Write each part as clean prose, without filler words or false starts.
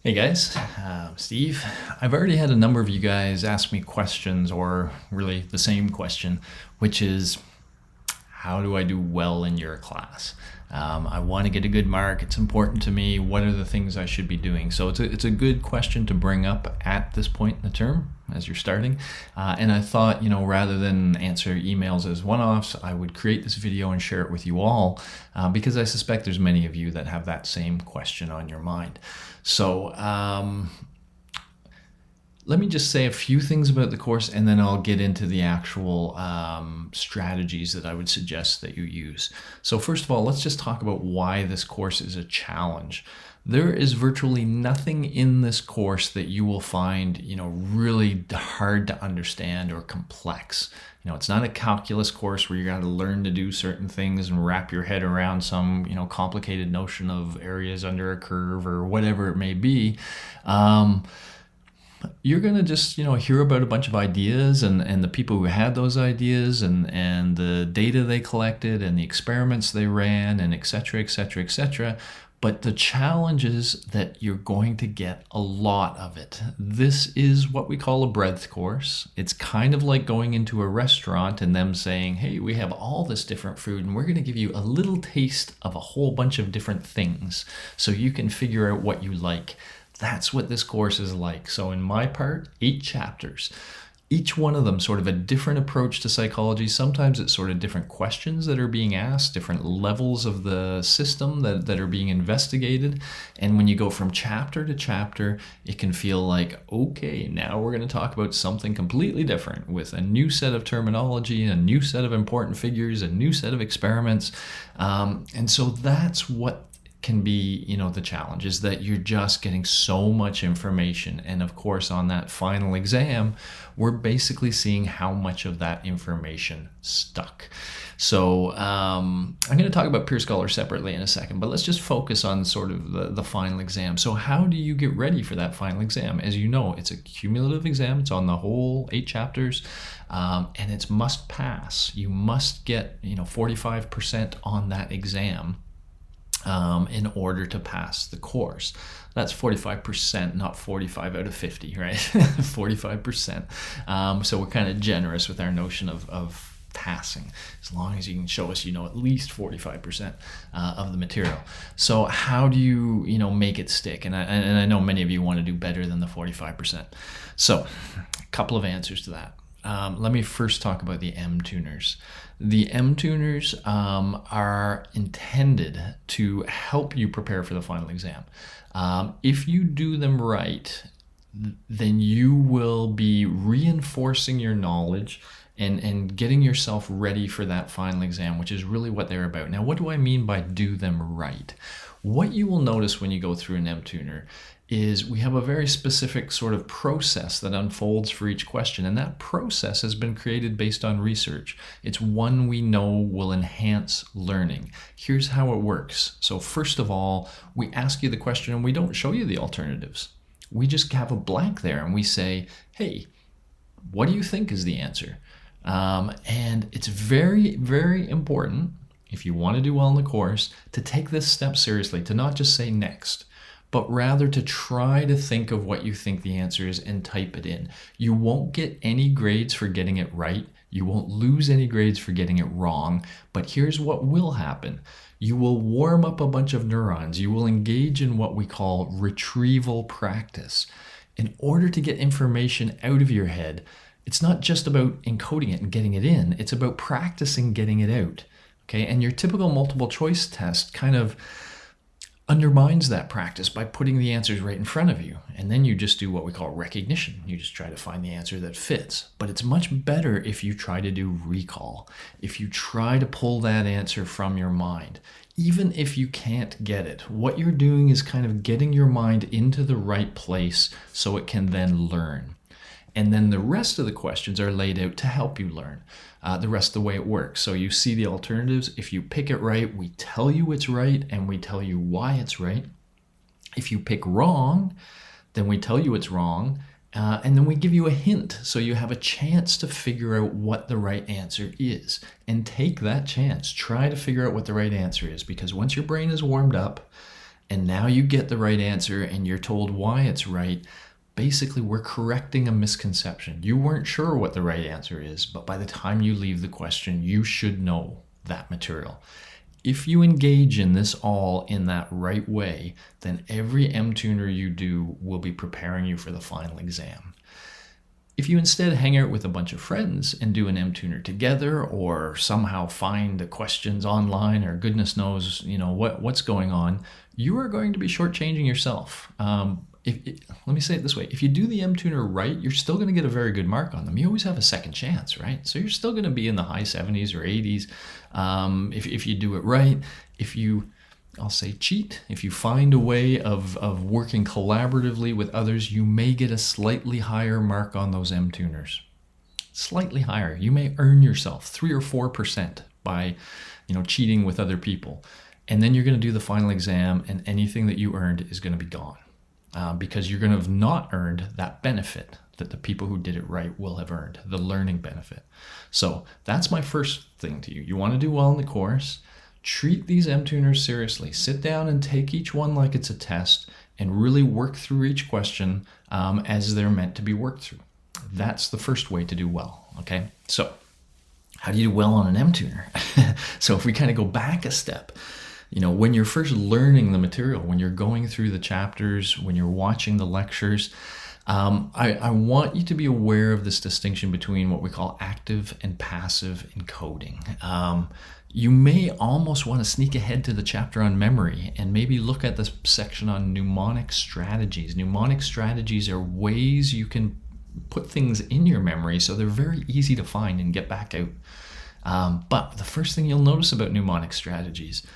Hey guys, Steve. I've already had a number of you guys ask me questions, or really the same question, which is, how do I do well in your class? I want to get a good mark. It's important to me. What are the things I should be doing? So it's a good question to bring up at this point in the term as you're starting. And I thought, rather than answer emails as one-offs, I would create this video and share it with you all because I suspect there's many of you that have that same question on your mind. So let me just say a few things about the course, and then I'll get into the actual strategies that I would suggest that you use. So first of all, let's just talk about why this course is a challenge. There is virtually nothing in this course that you will find, really hard to understand or complex. It's not a calculus course where you got to learn to do certain things and wrap your head around some, complicated notion of areas under a curve or whatever it may be. You're going to just, hear about a bunch of ideas and the people who had those ideas and the data they collected and the experiments they ran and et cetera, et cetera, et cetera. But the challenge is that you're going to get a lot of it. This is what we call a breadth course. It's kind of like going into a restaurant and them saying, hey, we have all this different food and we're going to give you a little taste of a whole bunch of different things so you can figure out what you like. That's what this course is like. So in my part, 8 chapters. Each one of them sort of a different approach to psychology. Sometimes it's sort of different questions that are being asked, different levels of the system that are being investigated. And when you go from chapter to chapter, it can feel like, okay, now we're going to talk about something completely different with a new set of terminology, a new set of important figures, a new set of experiments. And so that's what can be, the challenge is that you're just getting so much information. And of course, on that final exam, we're basically seeing how much of that information stuck. So I'm going to talk about Peer Scholar separately in a second, but let's just focus on sort of the final exam. So how do you get ready for that final exam? As you know, it's a cumulative exam. It's on the whole 8 chapters. And it's must pass. You must get, 45% on that exam. In order to pass the course. That's 45%, not 45 out of 50, right? 45%. So we're kind of generous with our notion of passing, as long as you can show us, at least 45% of the material. So how do you, make it stick? And I know many of you want to do better than the 45%. So a couple of answers to that. Let me first talk about the M-tuners. The M-tuners are intended to help you prepare for the final exam. If you do them right, then you will be reinforcing your knowledge and getting yourself ready for that final exam, which is really what they're about. Now, what do I mean by do them right? What you will notice when you go through an M-tuner is we have a very specific sort of process that unfolds for each question. And that process has been created based on research. It's one we know will enhance learning. Here's how it works. So first of all, we ask you the question and we don't show you the alternatives. We just have a blank there and we say, hey, what do you think is the answer? And it's very, very important, if you want to do well in the course, to take this step seriously, to not just say next, but rather to try to think of what you think the answer is and type it in. You won't get any grades for getting it right. You won't lose any grades for getting it wrong. But here's what will happen. You will warm up a bunch of neurons. You will engage in what we call retrieval practice. In order to get information out of your head, it's not just about encoding it and getting it in. It's about practicing getting it out. Okay, and your typical multiple choice test kind of undermines that practice by putting the answers right in front of you. And then you just do what we call recognition. You just try to find the answer that fits. But it's much better if you try to do recall, if you try to pull that answer from your mind. Even if you can't get it, what you're doing is kind of getting your mind into the right place so it can then learn. And then the rest of the questions are laid out to help you learn the rest of the way it works. So you see the alternatives. If you pick it right, we tell you it's right and we tell you why it's right. If you pick wrong, then we tell you it's wrong. And then we give you a hint so you have a chance to figure out what the right answer is. And take that chance. Try to figure out what the right answer is, because once your brain is warmed up and now you get the right answer and you're told why it's right, basically we're correcting a misconception. You weren't sure what the right answer is, but by the time you leave the question, you should know that material. If you engage in this all in that right way, then every M-tuner you do will be preparing you for the final exam. If you instead hang out with a bunch of friends and do an M-tuner together, or somehow find the questions online, or goodness knows, what's going on, you are going to be shortchanging yourself. Let me say it this way. If you do the M-tuner right, you're still going to get a very good mark on them. You always have a second chance, right? So you're still going to be in the high 70s or 80s if you do it right. If you, I'll say, cheat, if you find a way of working collaboratively with others, you may get a slightly higher mark on those M-tuners. Slightly higher. You may earn yourself 3 or 4% by cheating with other people. And then you're going to do the final exam, and anything that you earned is going to be gone. Because you're going to have not earned that benefit that the people who did it right will have earned, the learning benefit. So that's my first thing to you. You want to do well in the course. Treat these M-tuners seriously. Sit down and take each one like it's a test and really work through each question as they're meant to be worked through. That's the first way to do well, okay? So how do you do well on an M-tuner? So if we kind of go back a step, when you're first learning the material, when you're going through the chapters, when you're watching the lectures, I want you to be aware of this distinction between what we call active and passive encoding. You may almost want to sneak ahead to the chapter on memory and maybe look at the section on mnemonic strategies. Mnemonic strategies are ways you can put things in your memory so they're very easy to find and get back out. But the first thing you'll notice about mnemonic strategies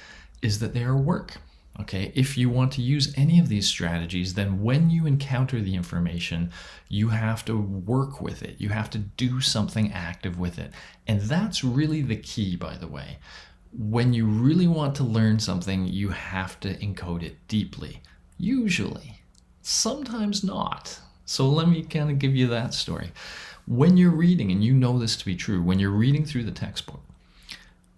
is that they are work. Okay, if you want to use any of these strategies, then when you encounter the information, you have to work with it. You have to do something active with it. And that's really the key, by the way. When you really want to learn something, you have to encode it deeply. Usually. Sometimes not. So let me kind of give you that story. When you're reading, and you know this to be true, when you're reading through the textbook,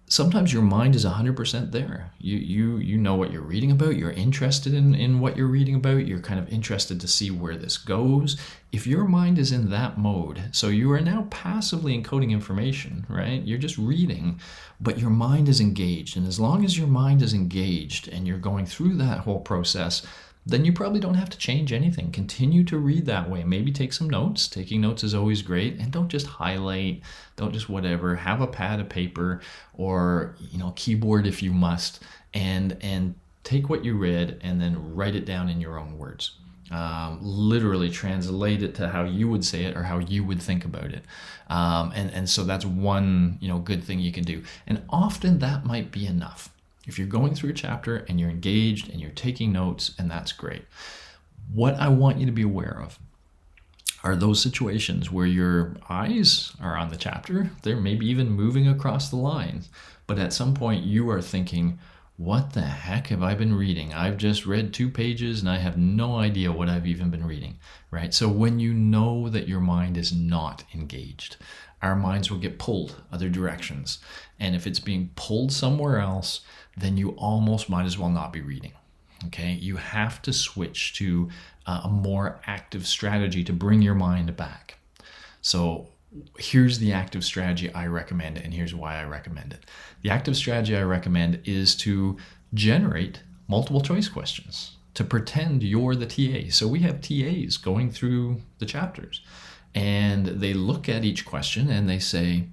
sometimes your mind is 100% there. You know what you're reading about. You're interested in what you're reading about. You're kind of interested to see where this goes. If your mind is in that mode, so you are now passively encoding information, right? You're just reading, but your mind is engaged. And as long as your mind is engaged and you're going through that whole process, then you probably don't have to change anything. Continue to read that way. Maybe take some notes. Taking notes is always great. And don't just highlight, don't just whatever. Have a pad of paper or keyboard if you must, and take what you read and then write it down in your own words. Literally translate it to how you would say it or how you would think about it. And so that's one good thing you can do. And often that might be enough. If you're going through a chapter and you're engaged and you're taking notes, and that's great. What I want you to be aware of are those situations where your eyes are on the chapter. They're maybe even moving across the lines. But at some point you are thinking, what the heck have I been reading? I've just read 2 pages and I have no idea what I've even been reading, right? So when you know that your mind is not engaged, our minds will get pulled other directions. And if it's being pulled somewhere else, then you almost might as well not be reading. Okay, you have to switch to a more active strategy to bring your mind back. So here's the active strategy I recommend, and here's why I recommend it. The active strategy I recommend is to generate multiple choice questions, to pretend you're the TA. So we have TAs going through the chapters, and they look at each question and they say,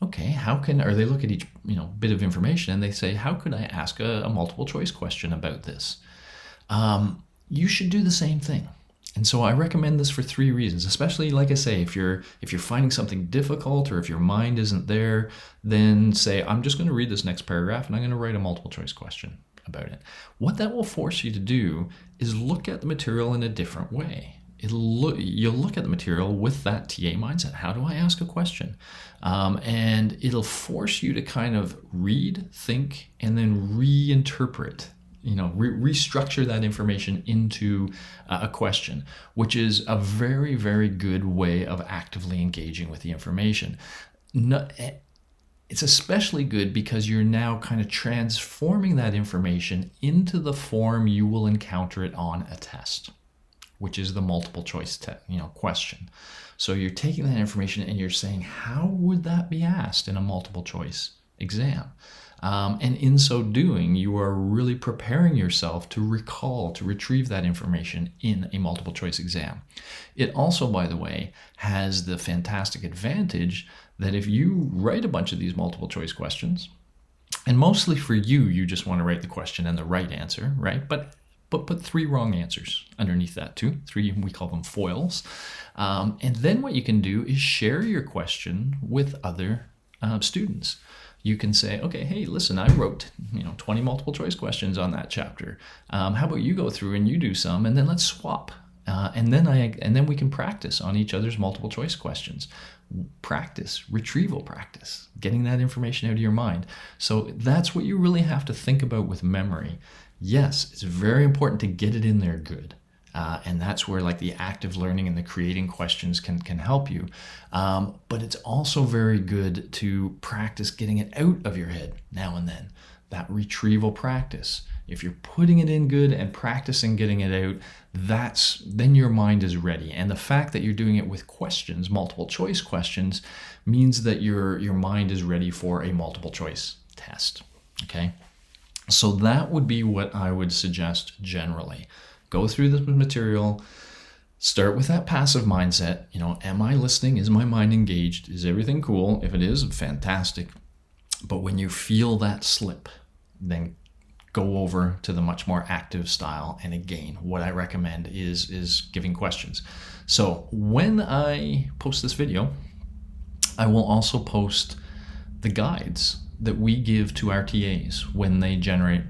okay, they look at each bit of information and they say, how could I ask a multiple choice question about this? You should do the same thing. And so I recommend this for 3 reasons, especially, like I say, if you're finding something difficult or if your mind isn't there, then say, I'm just going to read this next paragraph and I'm going to write a multiple choice question about it. What that will force you to do is look at the material in a different way. You'll look at the material with that TA mindset. How do I ask a question? And it'll force you to kind of read, think, and then reinterpret, restructure that information into a question, which is a very, very good way of actively engaging with the information. It's especially good because you're now kind of transforming that information into the form you will encounter it on a test, which is the multiple choice question. So you're taking that information and you're saying, how would that be asked in a multiple choice exam? And in so doing, you are really preparing yourself to recall, to retrieve that information in a multiple choice exam. It also, by the way, has the fantastic advantage that if you write a bunch of these multiple choice questions, and mostly for you, you just want to write the question and the right answer, right? But put 3 wrong answers underneath that too. 3, we call them foils. And then what you can do is share your question with other students. You can say, okay, hey, listen, I wrote 20 multiple choice questions on that chapter. How about you go through and you do some, and then let's swap. And then we can practice on each other's multiple choice questions. Practice, retrieval practice, getting that information out of your mind. So that's what you really have to think about with memory. Yes, it's very important to get it in there good. And that's where like the active learning and the creating questions can help you. But it's also very good to practice getting it out of your head now and then. That retrieval practice. If you're putting it in good and practicing getting it out, then your mind is ready. And the fact that you're doing it with questions, multiple choice questions, means that your mind is ready for a multiple choice test. Okay? So that would be what I would suggest generally. Go through this material, start with that passive mindset. Am I listening? Is my mind engaged? Is everything cool? If it is, fantastic. But when you feel that slip, then go over to the much more active style. And again, what I recommend is giving questions. So when I post this video, I will also post the guides that we give to our TAs when they generate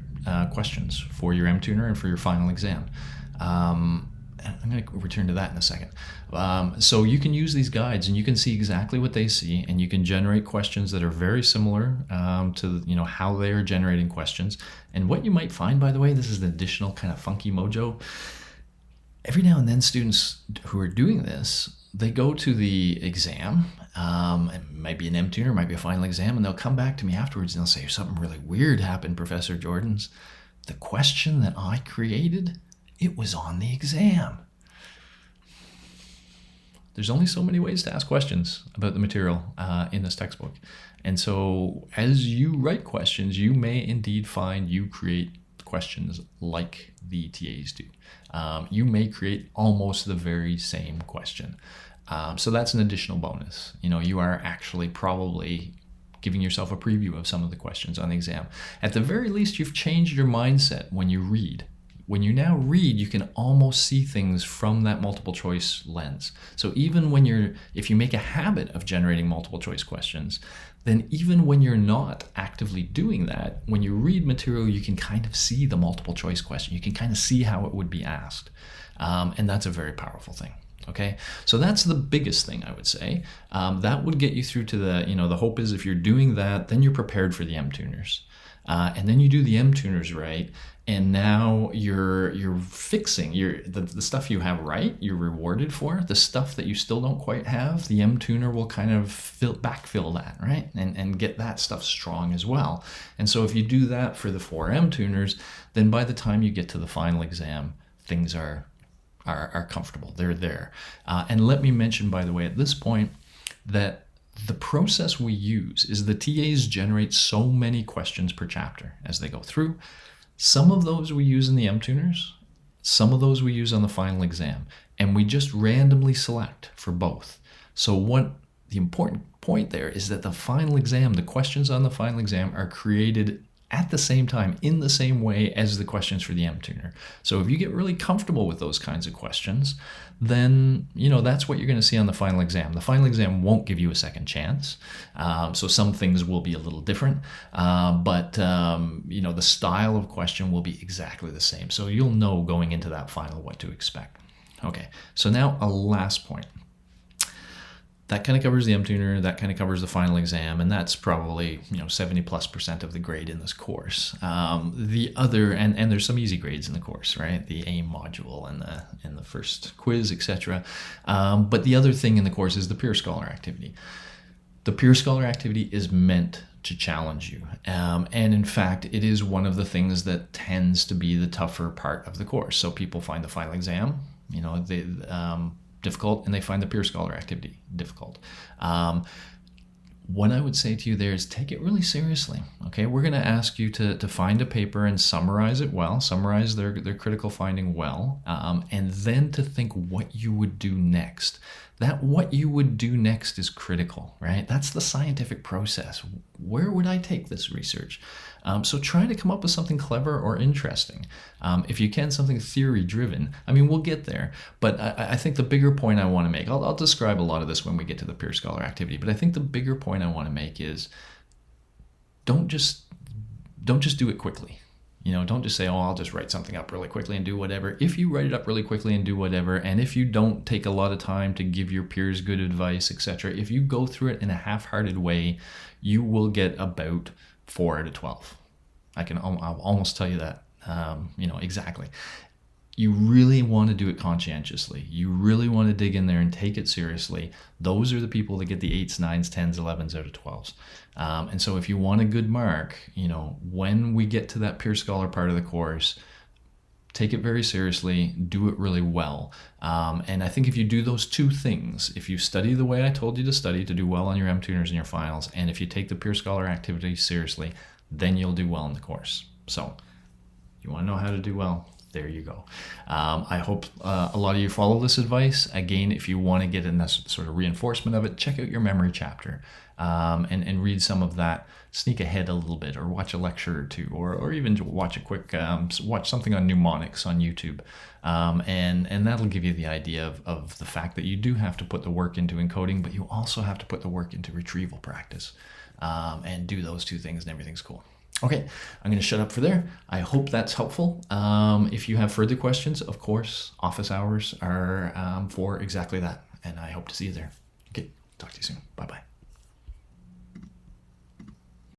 questions for your MTuner and for your final exam. I'm going to return to that in a second. So you can use these guides and you can see exactly what they see, and you can generate questions that are very similar to how they are generating questions. And what you might find, by the way, this is an additional kind of funky mojo. Every now and then students who are doing this, they go to the exam, it might be an MTuner, it might be a final exam, and they'll come back to me afterwards and they'll say, something really weird happened, Professor Jordans. The question that I created, it was on the exam. There's only so many ways to ask questions about the material in this textbook. And so as you write questions, you may indeed find you create questions like the TAs do. You may create almost the very same question. So that's an additional bonus. You are actually probably giving yourself a preview of some of the questions on the exam. At the very least, you've changed your mindset when you read. When you now read, you can almost see things from that multiple choice lens. So even if you make a habit of generating multiple choice questions, then even when you're not actively doing that, when you read material, you can kind of see the multiple choice question. You can kind of see how it would be asked. And that's a very powerful thing. Okay, so that's the biggest thing I would say. That would get you through to the hope is if you're doing that, then you're prepared for the MTuners. And then you do the MTuners right, and now you're fixing the stuff you have right, you're rewarded for. The stuff that you still don't quite have, the MTuner will kind of backfill that, right? And get that stuff strong as well. And so if you do that for the 4 MTuners, then by the time you get to the final exam, things are comfortable. They're there. And let me mention, by the way, at this point, that the process we use is the TAs generate so many questions per chapter as they go through. Some of those we use in the MTuners, some of those we use on the final exam, and we just randomly select for both. So what the important point there is that the final exam, the questions on the final exam are created at the same time, in the same way as the questions for the MTuner. So if you get really comfortable with those kinds of questions, then that's what you're going to see on the final exam. The final exam won't give you a second chance. So some things will be a little different, but the style of question will be exactly the same. So you'll know going into that final what to expect. Okay, so now a last point. That kind of covers the MTuner, that kind of covers the final exam, and that's probably 70+% of the grade in this course. The other, and there's some easy grades in the course, right? The AIM module and the first quiz, etc. But the other thing in the course is the peer scholar activity. The peer scholar activity is meant to challenge you. And in fact, it is one of the things that tends to be the tougher part of the course. So people find the final exam, difficult, and they find the peer scholar activity difficult. What I would say to you there is take it really seriously. Okay, we're going to ask you to find a paper and summarize it well, summarize their critical finding well, and then to think what you would do next. That what you would do next is critical, right? That's the scientific process. Where would I take this research? So try to come up with something clever or interesting. If you can, something theory-driven. I mean, we'll get there. But I think the bigger point I want to make, I'll describe a lot of this when we get to the peer scholar activity, but I think the bigger point I want to make is don't just do it quickly. Don't just say, oh, I'll just write something up really quickly and do whatever. If you write it up really quickly and do whatever, and if you don't take a lot of time to give your peers good advice, etc., if you go through it in a half-hearted way, you will get about 4 out of 12. I'll almost tell you that, exactly. You really want to do it conscientiously. You really want to dig in there and take it seriously. Those are the people that get the 8s, 9s, 10s, 11s out of 12s. And so if you want a good mark, when we get to that peer scholar part of the course, take it very seriously, do it really well. And I think if you do those two things, if you study the way I told you to study to do well on your M-Tuners and your finals, and if you take the peer scholar activity seriously, then you'll do well in the course. So you want to know how to do well? There you go. I hope a lot of you follow this advice. Again, if you want to get in this sort of reinforcement of it, check out your memory chapter and read some of that. Sneak ahead a little bit, or watch a lecture or two, or even watch a quick watch something on mnemonics on YouTube, and that'll give you the idea of the fact that you do have to put the work into encoding, but you also have to put the work into retrieval practice, and do those two things, and everything's cool. Okay, I'm going to shut up for there. I hope that's helpful. If you have further questions, of course, office hours are for exactly that, and I hope to see you there. Okay, talk to you soon. Bye-bye.